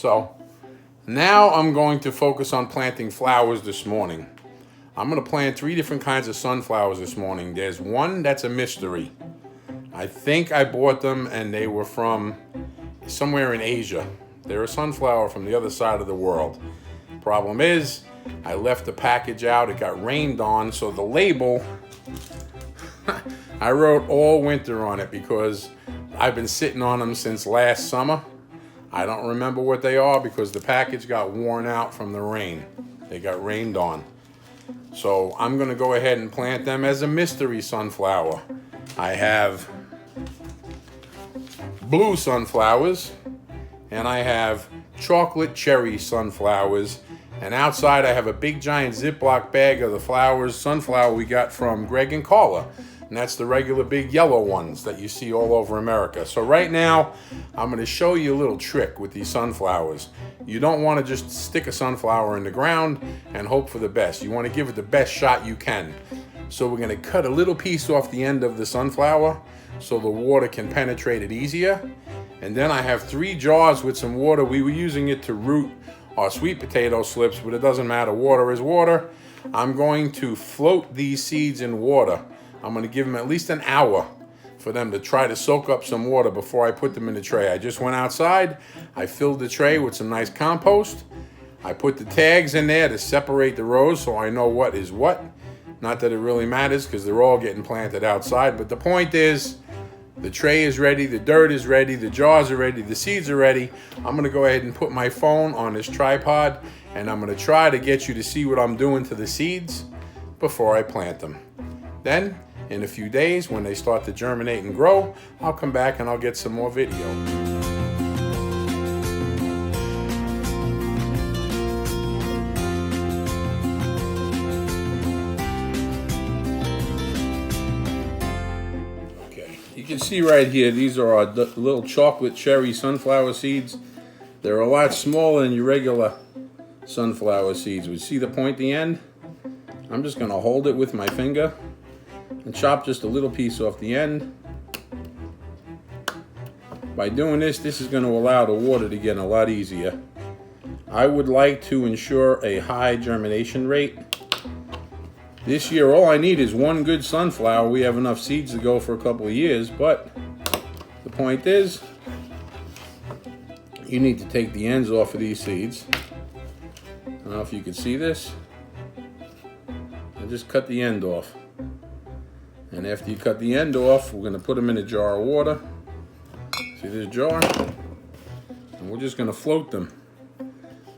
So now I'm going to focus on planting flowers this morning. I'm going to plant 3 different kinds of sunflowers this morning. There's one that's a mystery. I think I bought them and they were from somewhere in Asia. They're a sunflower from the other side of the world. Problem is, I left the package out. It got rained on, so the label, I wrote all winter on it because I've been sitting on them since last summer. I don't remember what they are because the package got worn out from the rain. They got rained on. So I'm going to go ahead and plant them as a mystery sunflower. I have blue sunflowers and I have chocolate cherry sunflowers. And outside I have a big giant Ziploc bag of the sunflower we got from Greg and Carla. And that's the regular big yellow ones that you see all over America. So right now, I'm going to show you a little trick with these sunflowers. You don't want to just stick a sunflower in the ground and hope for the best. You want to give it the best shot you can. So we're going to cut a little piece off the end of the sunflower so the water can penetrate it easier. And then I have 3 jars with some water. We were using it to root our sweet potato slips, but it doesn't matter. Water is water. I'm going to float these seeds in water. I'm going to give them at least an hour for them to try to soak up some water before I put them in the tray. I just went outside. I filled the tray with some nice compost. I put the tags in there to separate the rows so I know what is what. Not that it really matters because they're all getting planted outside. But the point is, the tray is ready, the dirt is ready, the jars are ready, the seeds are ready. I'm going to go ahead and put my phone on this tripod and I'm going to try to get you to see what I'm doing to the seeds before I plant them. Then, in a few days, when they start to germinate and grow, I'll come back and I'll get some more video. Okay, you can see right here, these are our little chocolate cherry sunflower seeds. They're a lot smaller than your regular sunflower seeds. We see the pointy end? I'm just going to hold it with my finger and chop just a little piece off the end. By doing this is going to allow the water to get a lot easier. I would like to ensure a high germination rate. This year all I need is 1 good sunflower. We have enough seeds to go for a couple of years, but the point is, you need to take the ends off of these seeds. I don't know if you can see this. I just cut the end off. And after you cut the end off, we're going to put them in a jar of water. See this jar? And we're just going to float them.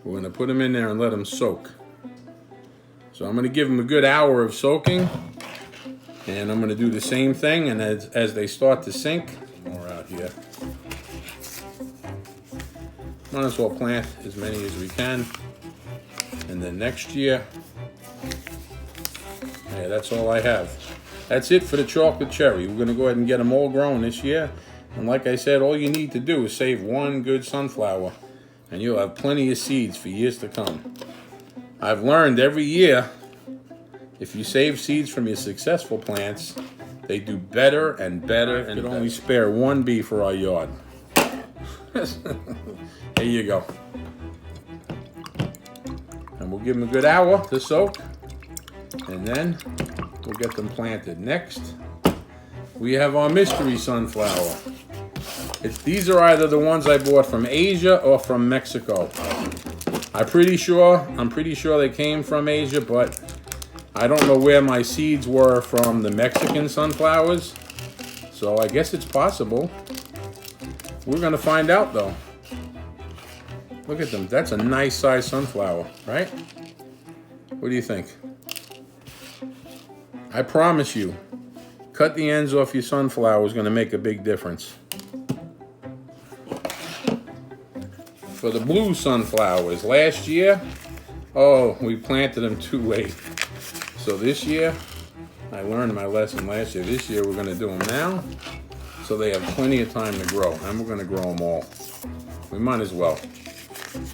We're going to put them in there and let them soak. So I'm going to give them a good hour of soaking. And I'm going to do the same thing. And as they start to sink, more out here. Might as well plant as many as we can. And then next year, yeah, that's all I have. That's it for the chocolate cherry. We're going to go ahead and get them all grown this year. And like I said, all you need to do is save 1 good sunflower. And you'll have plenty of seeds for years to come. I've learned every year, if you save seeds from your successful plants, they do better and better. And could only spare 1 bee for our yard. There you go. And we'll give them a good hour to soak. And then we'll get them planted. Next, we have our mystery sunflower. These are either the ones I bought from Asia or from Mexico. I'm pretty sure they came from Asia, but I don't know where my seeds were from the Mexican sunflowers. So I guess it's possible. We're going to find out though. Look at them. That's a nice size sunflower, right? What do you think? I promise you, cut the ends off your sunflower is going to make a big difference. For the blue sunflowers, last year, we planted them too late. So this year, I learned my lesson last year. This year we're going to do them now, so they have plenty of time to grow. And we're going to grow them all. We might as well.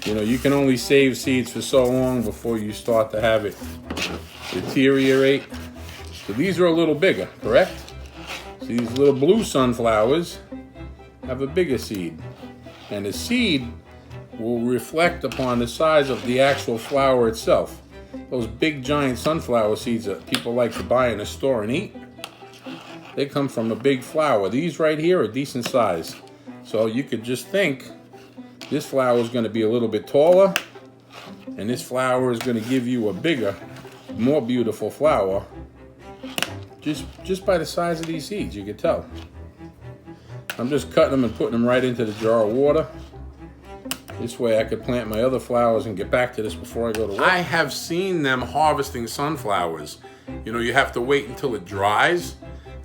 You know, you can only save seeds for so long before you start to have it deteriorate. So these are a little bigger, correct? So these little blue sunflowers have a bigger seed. And the seed will reflect upon the size of the actual flower itself. Those big giant sunflower seeds that people like to buy in a store and eat, they come from a big flower. These right here are decent size. So you could just think this flower is going to be a little bit taller, and this flower is going to give you a bigger, more beautiful flower. Just by the size of these seeds, you can tell. I'm just cutting them and putting them right into the jar of water. This way I could plant my other flowers and get back to this before I go to work. I have seen them harvesting sunflowers. You know, you have to wait until it dries.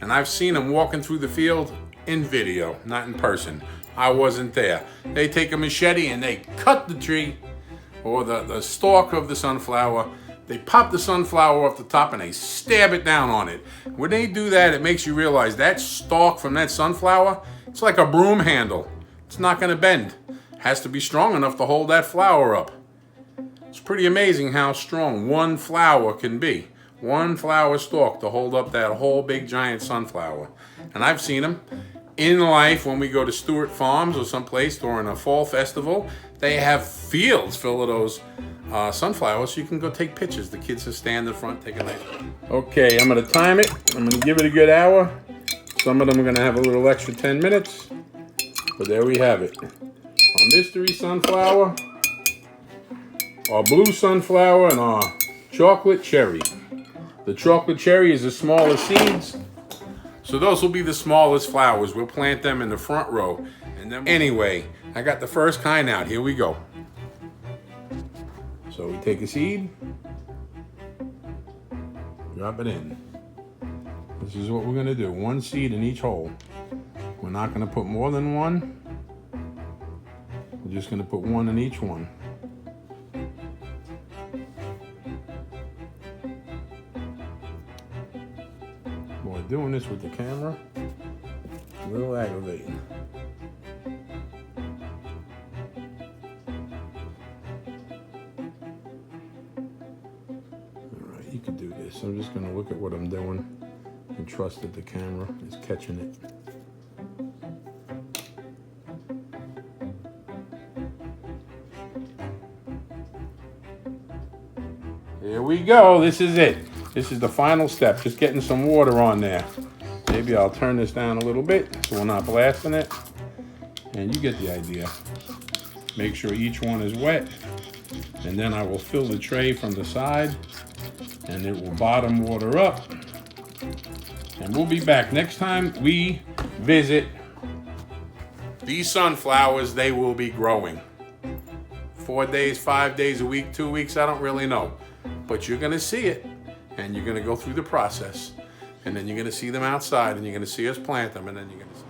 And I've seen them walking through the field in video, not in person. I wasn't there. They take a machete and they cut the tree or the stalk of the sunflower. They pop the sunflower off the top and they stab it down on it. When they do that, it makes you realize that stalk from that sunflower, it's like a broom handle. It's not going to bend. Has to be strong enough to hold that flower up. It's pretty amazing how strong one flower can be. One flower stalk to hold up that whole big giant sunflower. And I've seen them in life when we go to Stewart Farms or someplace during a fall festival. They have fields full of those sunflowers, so you can go take pictures. The kids will stand in front, take a nice picture. Okay, I'm going to time it. I'm going to give it a good hour. Some of them are going to have a little extra 10 minutes. But there we have it. Our mystery sunflower, our blue sunflower, and our chocolate cherry. The chocolate cherry is the smallest seeds, so those will be the smallest flowers. We'll plant them in the front row. And then anyway, I got the first kind out. Here we go. So we take a seed, drop it in. This is what we're going to do. One seed in each hole. We're not going to put more than one. We're just going to put one in each one. Boy, doing this with the camera, a little aggravating. Alright, you can do this. I'm just going to look at what I'm doing and trust that the camera is catching it. Here we go. This is it. This is the final step. Just getting some water on there. Maybe I'll turn this down a little bit so we're not blasting it. And you get the idea. Make sure each one is wet. And then I will fill the tray from the side. And it will bottom water up. And we'll be back next time we visit these sunflowers. They will be growing. 4 days, 5 days a week, 2 weeks, I don't really know. But you're going to see it, and you're going to go through the process, and then you're going to see them outside, and you're going to see us plant them, and then you're going to see.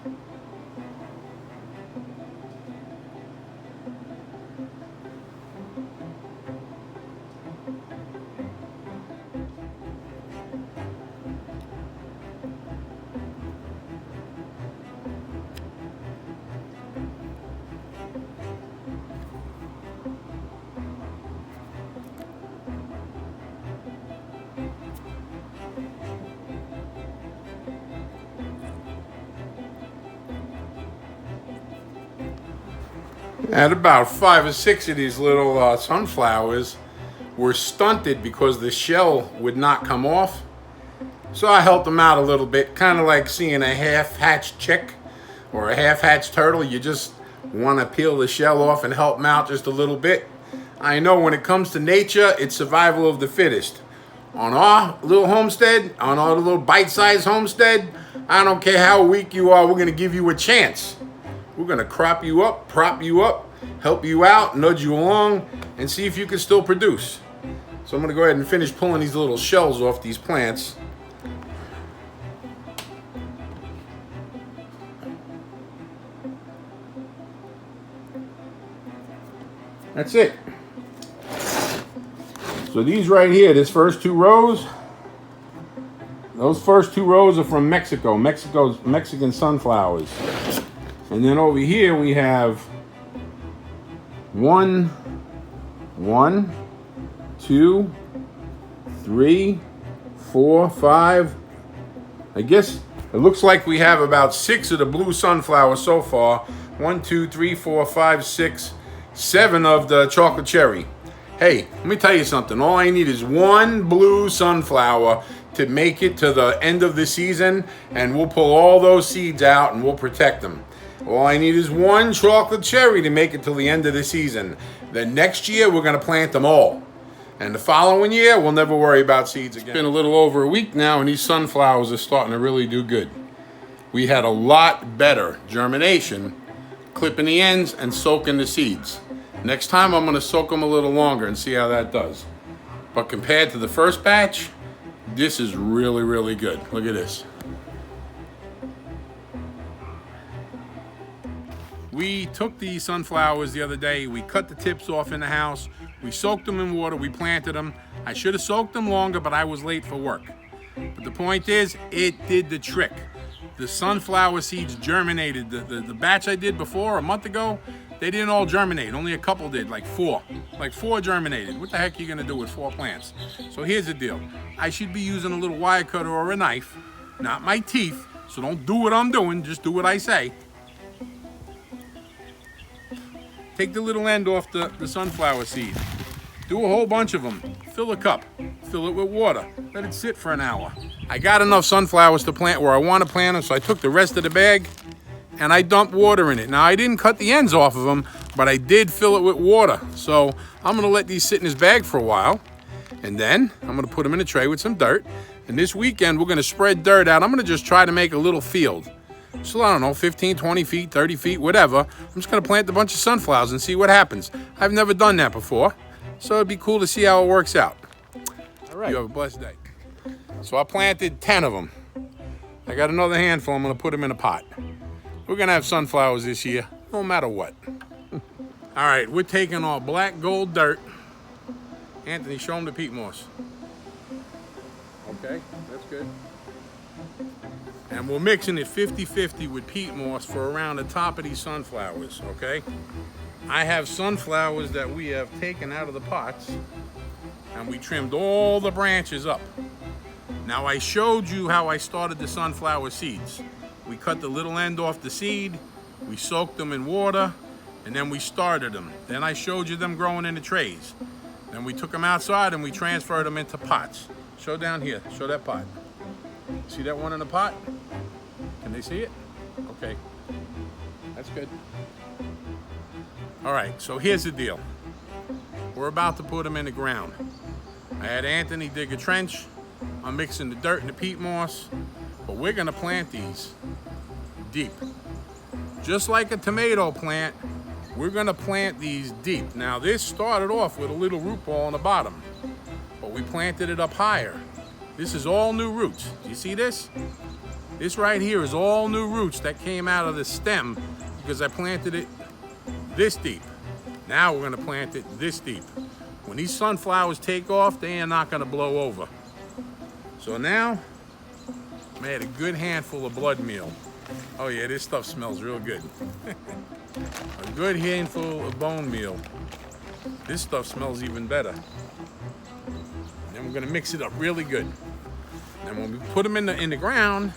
And about 5 or 6 of these little sunflowers were stunted because the shell would not come off. So I helped them out a little bit, kind of like seeing a half-hatched chick or a half-hatched turtle. You just want to peel the shell off and help them out just a little bit. I know when it comes to nature, it's survival of the fittest. On our little homestead, on our little bite-sized homestead, I don't care how weak you are, we're going to give you a chance. We're going to crop you up, prop you up, help you out, nudge you along, and see if you can still produce. So I'm going to go ahead and finish pulling these little shells off these plants. That's it. So these right here, this first 2 rows, those first 2 rows are from Mexico, Mexican sunflowers. And then over here we have 1, 2, 3, 4, 5. I guess it looks like we have about 6 of the blue sunflowers so far. 1, 2, 3, 4, 5, 6. 7 of the chocolate cherry. Hey, let me tell you something. All I need is one blue sunflower to make it to the end of the season, and we'll pull all those seeds out and we'll protect them. All I need is one chocolate cherry to make it till the end of the season. Then next year, we're going to plant them all. And the following year, we'll never worry about seeds again. It's been a little over a week now, and these sunflowers are starting to really do good. We had a lot better germination, clipping the ends and soaking the seeds. Next time, I'm going to soak them a little longer and see how that does. But compared to the first batch, this is really, really good. Look at this. We took these sunflowers the other day. We cut the tips off in the house. We soaked them in water. We planted them. I should have soaked them longer, but I was late for work. But the point is, it did the trick. The sunflower seeds germinated. The batch I did before, a month ago, they didn't all germinate. Only a couple did, like 4. Like 4 germinated. What the heck are you going to do with 4 plants? So here's the deal. I should be using a little wire cutter or a knife, not my teeth. So don't do what I'm doing. Just do what I say. Take the little end off the sunflower seed. Do a whole bunch of them. Fill a cup. Fill it with water. Let it sit for an hour. I got enough sunflowers to plant where I want to plant them, so I took the rest of the bag and I dumped water in it. Now, I didn't cut the ends off of them, but I did fill it with water. So I'm going to let these sit in this bag for a while, and then I'm going to put them in a tray with some dirt. And this weekend, we're going to spread dirt out. I'm going to just try to make a little field. So I don't know, 15, 20 feet, 30 feet, whatever. I'm just going to plant a bunch of sunflowers and see what happens. I've never done that before, so it'd be cool to see how it works out. All right. You have a blessed day. So I planted 10 of them. I got another handful. I'm going to put them in a pot. We're going to have sunflowers this year, no matter what. All right, we're taking our black gold dirt. Anthony, show them the peat moss. Okay, that's good. And we're mixing it 50-50 with peat moss for around the top of these sunflowers, okay? I have sunflowers that we have taken out of the pots, and we trimmed all the branches up. Now, I showed you how I started the sunflower seeds. We cut the little end off the seed, we soaked them in water, and then we started them. Then I showed you them growing in the trays. Then we took them outside and we transferred them into pots. Show down here, show that pot. See that one in the pot? Can they see it? Okay, that's good. All right, so here's the deal. We're about to put them in the ground. I had Anthony dig a trench. I'm mixing the dirt and the peat moss, but we're gonna plant these deep. Just like a tomato plant, we're gonna plant these deep. Now this started off with a little root ball on the bottom, but we planted it up higher. This is all new roots. Do you see this? This right here is all new roots that came out of the stem because I planted it this deep. Now we're gonna plant it this deep. When these sunflowers take off, they are not gonna blow over. So now, I made a good handful of blood meal. Oh yeah, this stuff smells real good. A good handful of bone meal. This stuff smells even better. And then we're gonna mix it up really good. And when we put them in the ground,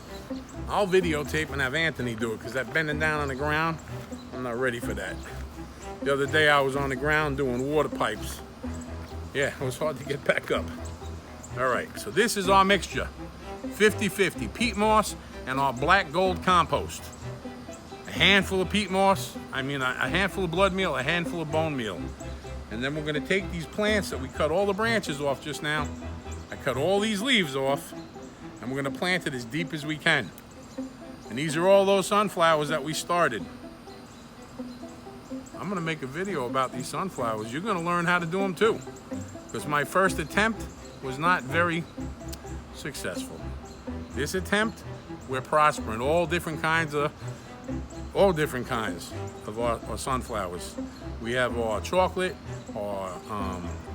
I'll videotape and have Anthony do it, because that bending down on the ground, I'm not ready for that. The other day I was on the ground doing water pipes. Yeah, it was hard to get back up. All right, so this is our mixture. 50-50, peat moss and our black gold compost. A handful of peat moss, a handful of blood meal, a handful of bone meal. And then we're gonna take these plants that we cut all the branches off just now. I cut all these leaves off, and we're gonna plant it as deep as we can. And these are all those sunflowers that we started. I'm gonna make a video about these sunflowers. You're gonna learn how to do them too, because my first attempt was not very successful. This attempt, we're prospering. All different kinds of our sunflowers. We have our chocolate, our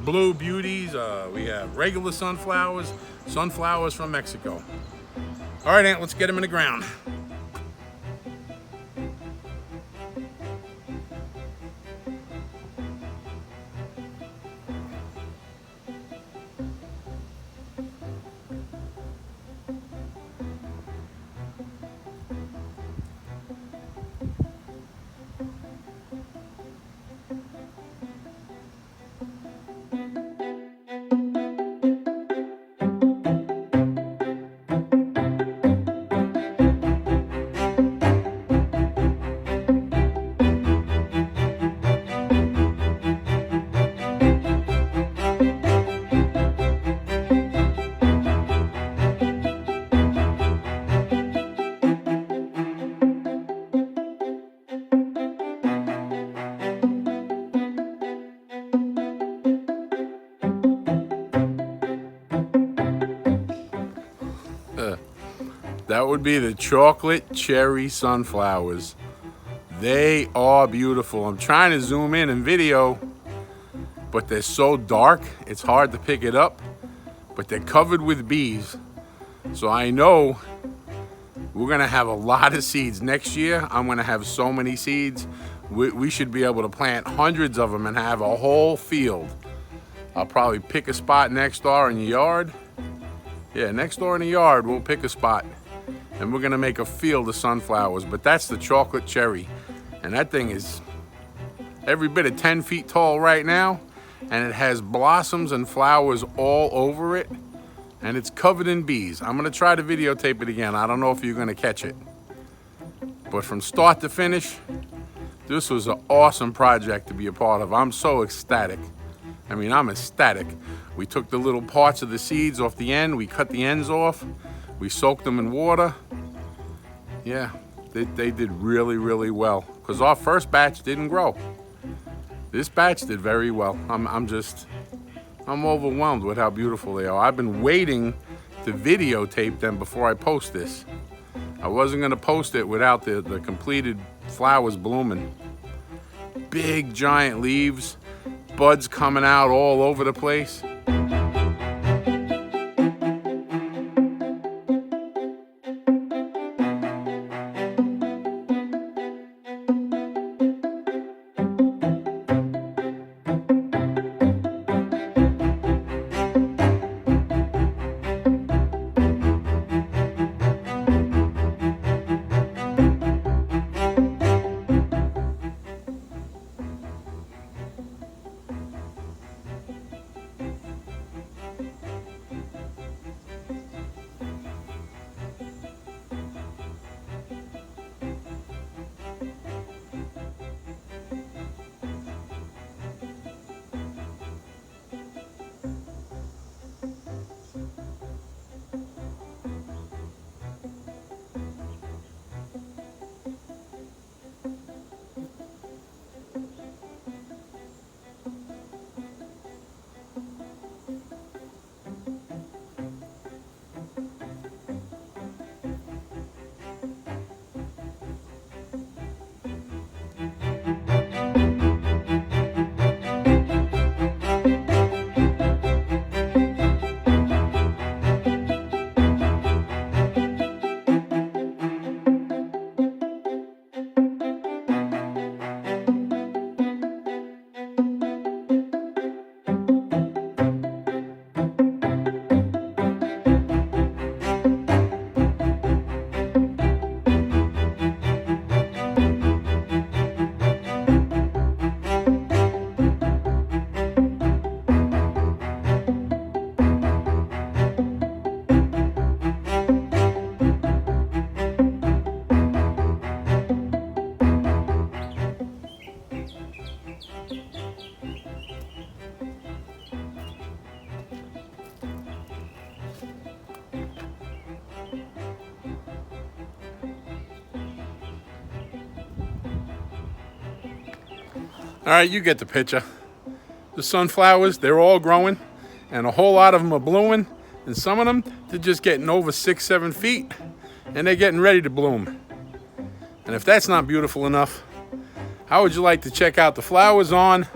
blue beauties, we have regular sunflowers, sunflowers from Mexico. All right, Aunt, let's get them in the ground. That would be the chocolate cherry sunflowers. They are beautiful. I'm trying to zoom in video, but they're so dark, it's hard to pick it up. But they're covered with bees. So I know we're gonna have a lot of seeds. Next year, I'm gonna have so many seeds. We should be able to plant hundreds of them and have a whole field. I'll probably pick a spot next door in the yard. Yeah, next door in the yard, we'll pick a spot. And we're gonna make a field of sunflowers, but that's the chocolate cherry. And that thing is every bit of 10 feet tall right now, and it has blossoms and flowers all over it, and it's covered in bees. I'm gonna try to videotape it again. I don't know if you're gonna catch it. But from start to finish, this was an awesome project to be a part of. I'm so ecstatic. I mean, I'm ecstatic. We took the little parts of the seeds off the end, we cut the ends off, we soaked them in water. Yeah, they did really, really well, because our first batch didn't grow. This batch did very well. I'm overwhelmed with how beautiful they are. I've been waiting to videotape them before I post this. I wasn't gonna post it without the completed flowers blooming. Big giant leaves, buds coming out all over the place. All right, you get the picture. The sunflowers, they're all growing, and a whole lot of them are blooming, and some of them, they're just getting over 6-7 feet, and they're getting ready to bloom. And if that's not beautiful enough, how would you like to check out the flowers on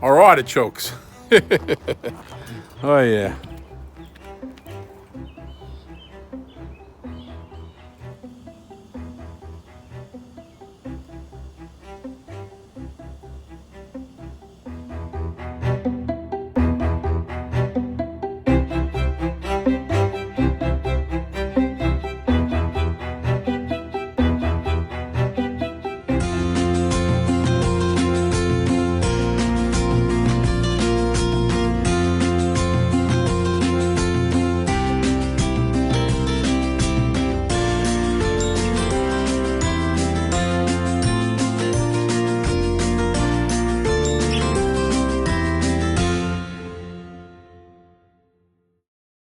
our artichokes? Oh yeah.